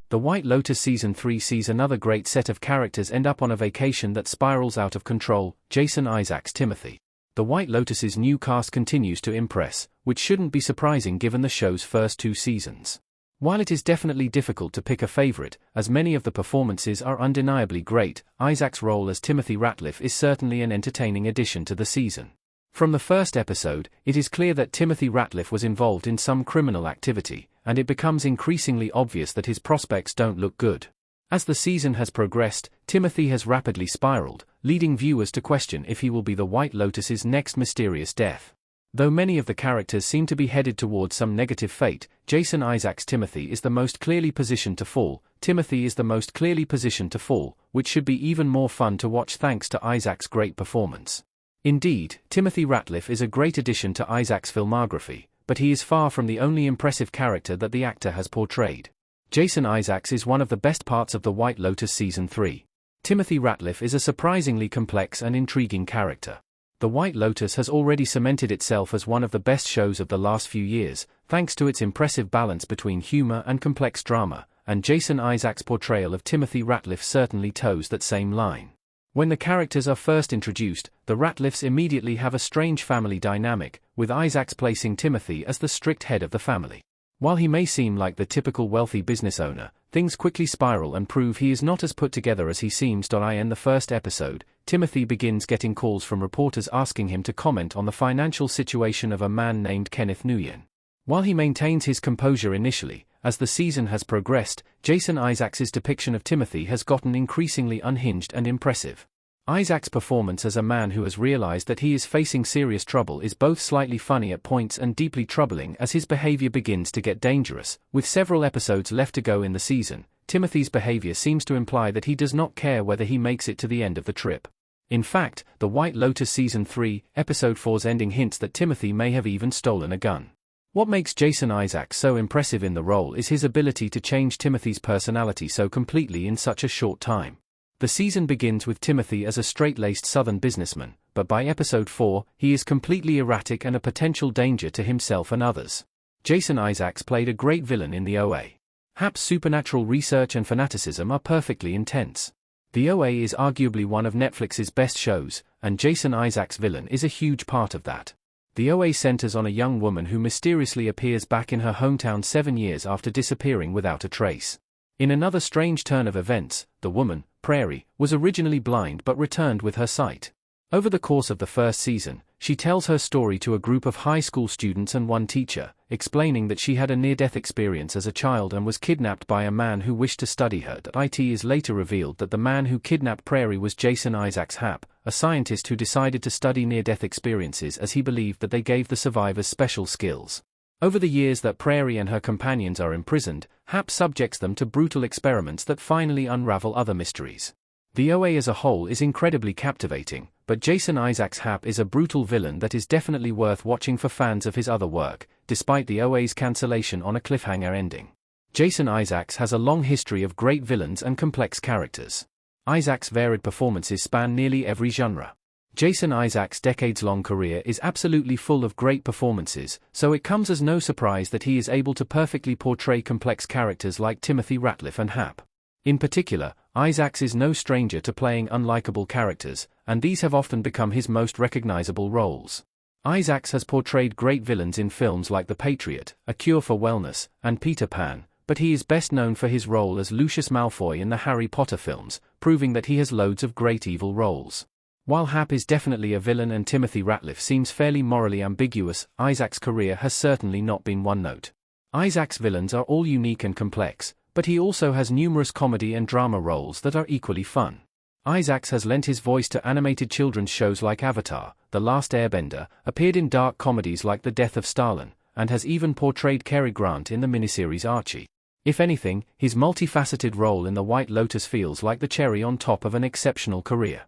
The White Lotus Season 3 sees another great set of characters end up on a vacation that spirals out of control: Jason Isaacs' Timothy. The White Lotus's new cast continues to impress, which shouldn't be surprising given the show's first 2 seasons. While it is definitely difficult to pick a favorite, as many of the performances are undeniably great, Isaac's role as Timothy Ratliff is certainly an entertaining addition to the season. From the first episode, it is clear that Timothy Ratliff was involved in some criminal activity, and it becomes increasingly obvious that his prospects don't look good. As the season has progressed, Timothy has rapidly spiraled, leading viewers to question if he will be the White Lotus's next mysterious death. Though many of the characters seem to be headed towards some negative fate, Jason Isaacs' Timothy is the most clearly positioned to fall. Which should be even more fun to watch thanks to Isaac's great performance. Indeed, Timothy Ratliff is a great addition to Isaac's filmography, but he is far from the only impressive character that the actor has portrayed. Jason Isaacs is one of the best parts of The White Lotus Season 3. Timothy Ratliff is a surprisingly complex and intriguing character. The White Lotus has already cemented itself as one of the best shows of the last few years, thanks to its impressive balance between humor and complex drama, and Jason Isaacs' portrayal of Timothy Ratliff certainly toes that same line. When the characters are first introduced, the Ratliffs immediately have a strange family dynamic, with Isaacs placing Timothy as the strict head of the family. While he may seem like the typical wealthy business owner, things quickly spiral and prove he is not as put together as he seems. In the first episode, Timothy begins getting calls from reporters asking him to comment on the financial situation of a man named Kenneth Nguyen. While he maintains his composure initially, as the season has progressed, Jason Isaacs' depiction of Timothy has gotten increasingly unhinged and impressive. Isaac's performance as a man who has realized that he is facing serious trouble is both slightly funny at points and deeply troubling as his behavior begins to get dangerous. With several episodes left to go in the season, Timothy's behavior seems to imply that he does not care whether he makes it to the end of the trip. In fact, The White Lotus Season 3, Episode 4's ending hints that Timothy may have even stolen a gun. What makes Jason Isaacs so impressive in the role is his ability to change Timothy's personality so completely in such a short time. The season begins with Timothy as a straight-laced Southern businessman, but by episode 4, he is completely erratic and a potential danger to himself and others. Jason Isaacs played a great villain in the OA. Hap's supernatural research and fanaticism are perfectly intense. The OA is arguably one of Netflix's best shows, and Jason Isaacs' villain is a huge part of that. The OA centers on a young woman who mysteriously appears back in her hometown 7 years after disappearing without a trace. In another strange turn of events, the woman, Prairie, was originally blind but returned with her sight. Over the course of the first season, she tells her story to a group of high school students and one teacher, explaining that she had a near-death experience as a child and was kidnapped by a man who wished to study her. It is later revealed that the man who kidnapped Prairie was Jason Isaacs' Hap, a scientist who decided to study near-death experiences as he believed that they gave the survivors special skills. Over the years that Prairie and her companions are imprisoned, Hap subjects them to brutal experiments that finally unravel other mysteries. The OA as a whole is incredibly captivating, but Jason Isaacs' Hap is a brutal villain that is definitely worth watching for fans of his other work, despite the OA's cancellation on a cliffhanger ending. Jason Isaacs has a long history of great villains and complex characters. Isaacs' varied performances span nearly every genre. Jason Isaacs' decades-long career is absolutely full of great performances, so it comes as no surprise that he is able to perfectly portray complex characters like Timothy Ratliff and Hap. In particular, Isaacs is no stranger to playing unlikable characters, and these have often become his most recognizable roles. Isaacs has portrayed great villains in films like The Patriot, A Cure for Wellness, and Peter Pan, but he is best known for his role as Lucius Malfoy in the Harry Potter films, proving that he has loads of great evil roles. While Hap is definitely a villain and Timothy Ratliff seems fairly morally ambiguous, Isaac's career has certainly not been one note. Isaac's villains are all unique and complex, but he also has numerous comedy and drama roles that are equally fun. Isaacs has lent his voice to animated children's shows like Avatar, The Last Airbender, appeared in dark comedies like The Death of Stalin, and has even portrayed Cary Grant in the miniseries Archie. If anything, his multifaceted role in The White Lotus feels like the cherry on top of an exceptional career.